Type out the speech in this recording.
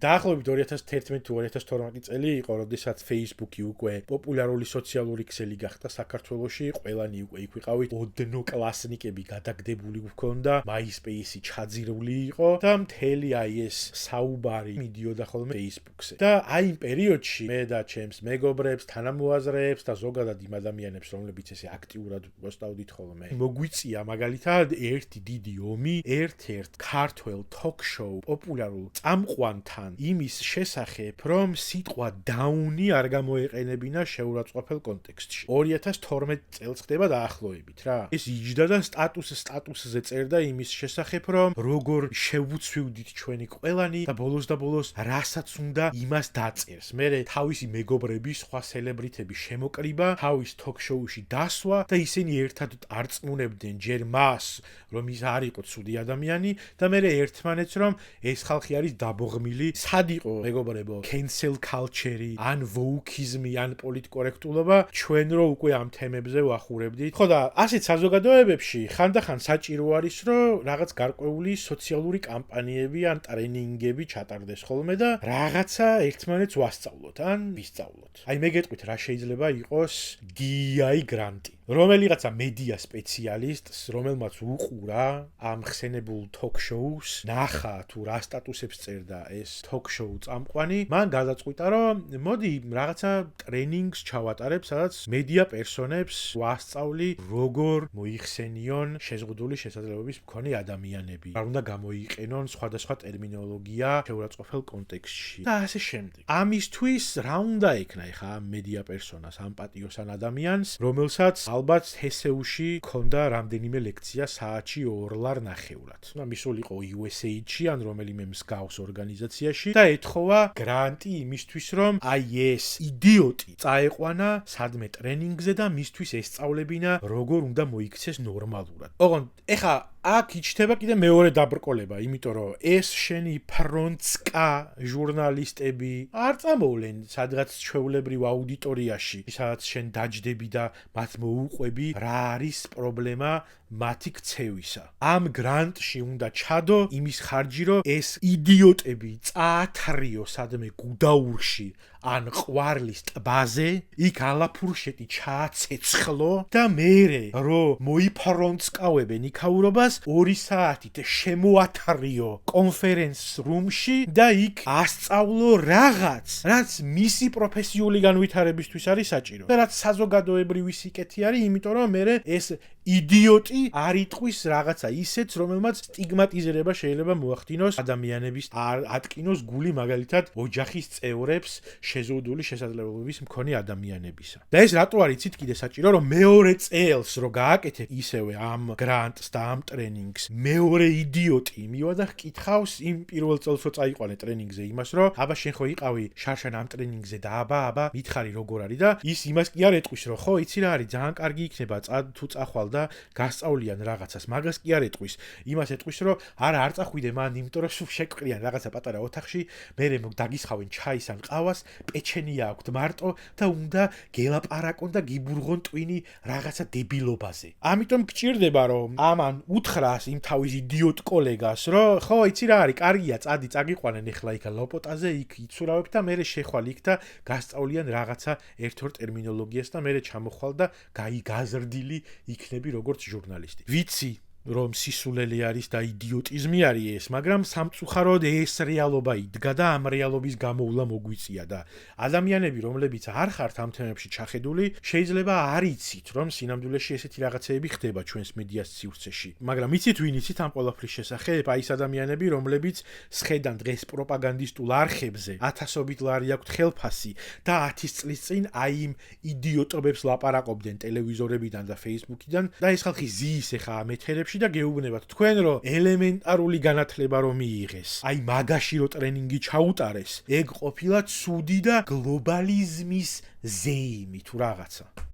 დაახლოებით 2011-2012 წელი იყო, როდესაც Facebook-ი უკვე პოპულარული სოციალური ქსელი გახდა საქართველოში, ყველანი უკვე იქ ვიყავით, ოდნო კლასნიკები გადაგდებული გვქონდა, MySpace-ი ჩაძირული იყო და მთელი ეს საუბარი მიდიოდა ხოლმე Facebook-ზე. და იმ პერიოდში მე და ჩემს მეგობრებს, თანამოაზრეებს და ზოგადად იმ ადამიანებს, რომლებიც ესე აქტიურად პოსტავდით ხოლმე, მოგვიწია მაგალითად ერთი დიდი ომი, ერთ-ერთ ქართველ talk-show პოპულარულ წამყვანთან იმის შესახებ, რომ სიტყვა დაუნი არ გამოეყენებინა შეურაცხყოფელ კონტექსტში. 2012 წელს ხდება დაახლოებით რა. ეს იჯდა და სტატუსზე წერდა იმის შესახებ, რომ როგორ შევუცვივდით ჩვენი ყველანი და ბოლოს რასაც უნდა იმას დაწერს. მერე თავისი მეგობრები, სხვა სელებრიტები შემოკრიბა, თავის talk-show-ში დასვა და ისინი ერთად არწმუნებდნენ ჯერ მას, რომ ის არ იყო ცუდი ადამიანი და მერე ერთმანეთს, რომ ეს ხალხი არის დაბოღმილი. სად იყო მეგობრებო cancel culture-ი, ან wokeism-ი, ან პოლიტკორექტულობა, ჩვენ რო უკვე ამ თემებზე ვახურებდით. ხო და ასეთ საზოგადოებებში ხანდახან საჭირო არის, რომ რაღაც გარკვეული სოციალური კამპანიები ან ტრენინგები ჩატარდეს ხოლმე და რაღაცა ერთმანეთს ვასწავლოთ, ან ვისწავლოთ. აი მე გეტყვით რა შეიძლება იყოს DEI grant-ი. რომელიღაცა მედია სპეციალისტს, რომელმაც უყურა ამ ხსენებულ talk-shows, ნახა თუ რა სტატუსებს წერდა ეს talk-show წამყვანი, მან გადაწყვიტა, რომ მოდი რაღაცა ტრენინგს ჩავატარებ, სადაც მედია პერსონებს ვასწავლი, როგორ მოიხსენიონ შეზღუდული შესაძლებლობის მქონე ადამიანები. არ უნდა გამოიყენონ სხვადასხვა ტერმინოლოგია შეურაცხყოფელ კონტექსტში და ასე შემდეგ. ამისთვის რა უნდა ექნა ეხა ამ მედია პერსონას, ამ პატიოს ან ადამიანს, რომელსაც ალბათ ჰესეუში ქონდა რამდენიმე ლექცია საათში 2 ლარ ნახევრად. მისული იყო USA-ში ან რომელიმე მსგავს ორგანიზაციაში და ეთხოვა გრანტი იმისთვის, რომ აი ეს იდიოტი წაეყვანა სადმე ტრენინგზე და მისთვის ესწავლებინა, როგორ უნდა მოიქცეს ნორმალურად. ოღონდ ეხა აქ იჩნდება კიდე მეორე დაბრკოლება, იმიტომ რომ ეს შენი ფრონცკა ჟურნალისტები არ წამოვლენ სადღაც ჩვეულებრივ აუდიტორიაში, სადაც შენ დაჯდები და მათ მოუყვები რა არის პრობლემა მათი ქცევისა. ამ გრანტში უნდა ჩადო იმის ხარჯი, რომ ეს იდიოტები წაათრიო სადმე გუდაურში ან ყვარლის ტბაზე, იქ ალაფურშეტი ჩააცეცხლო და მერე რომ მოიფრონცკავებენ იქაურობას 2 საათით შემოათრიო კონფერენს რუმში და იქ ასწავლო რაღაც, რაც მისი პროფესიული განვითარებისთვის არის საჭირო. და რაც საზოგადოებრივი სიკეთე არის, იმიტომ რომ მერე ეს იდიოტი არ იტყვის რაღაცა ისეთს, რომელმაც სტიგმატიზება შეიძლება მოახდინოს ადამიანების, ატკინოს გული მაგალითად ოჯახის წევრებს შეზღუდული შესაძლებლობების მქონე ადამიანებისა. და ეს რატო არის იცით კიდე საჭირო, რომ მეორე წელს რო გააკეთებ ისევე ამ გრანტს და ამ ტრენინგს, მეორე იდიოტი მივა და ჰკითხავს იმ პირველ წელს რო წაიყვანე ტრენინგზე იმას, რომ აბა შენ ხო იყავი შარშან ამ ტრენინგზე და აბა მითხარი როგორ არის და ის იმას კი არ ეტყვის, რომ ხო იცი რა არის, ძალიან კარგი იქნება თუ წახვალ და გასწავლიან რაღაცას, მაგას კი არ ეტყვის. იმას ეტყვის, რომ არ წახვიდე მან, იმიტომ რომ შეკვყრიან რაღაცა პატარა ოთახში, მერე დაგისხავენ ჩაის ან ყავას, პეჩენია აქვთ მარტო და უნდა გელაპარაკონ და გიბურღონ ტვინი რაღაცა დებილობაზე. ამიტომ გჭირდება, რომ ამან უთხრას იმ თავის იდიოტ კოლეგას, რომ ხო იცი რა არის, კარგია, წადი წაგიყვანენ ეხლა იქ ლოპოტაზე, იქ იცურავებ და მერე შეხვალ იქ და გასწავლიან რაღაცა ერთ-ერთ ტერმინოლოგიას და მერე ჩამოხვალ და გაზრდილი იქნები როგორც ჟურნალისტი. ვიცი რომ სისულელი არის და იდიოტიზმი არის ეს, მაგრამ სამწუხაროდ ეს რეალობა იდგა და ამ რეალობის გამოვლა მოგვიწია და ადამიანები, რომლებიც არ ხართ ამ თემებში ჩახედული, შეიძლება არ იცით, რომ სინამდვილეში ესეთი რაღაცეები ხდება ჩვენს მედიას სივრცეში. მაგრამ იცით ვინ იცით ამ ყველაფრის შესახებ? აი ეს ადამიანები, რომლებიც სხედან დღეს პროპაგანდისტულ არხებზე 1000-ობით ლარი აქვთ ხელფასი და 10 წლის წინ აი იმ იდიოტობებს ლაპარაკობდნენ ტელევიზორებიდან და Facebook-იდან და ეს ხალხი ზის ეხა ამ ეთერებში და გეუბნებათ თქვენ რომ ელემენტარული განათლება რომ მიიღეს, აი მაგაში რომ ტრენინგი ჩაუტარეს, ეგ ყოფილა ცუდი და გლობალიზმის ზეიმი თუ რაღაცა.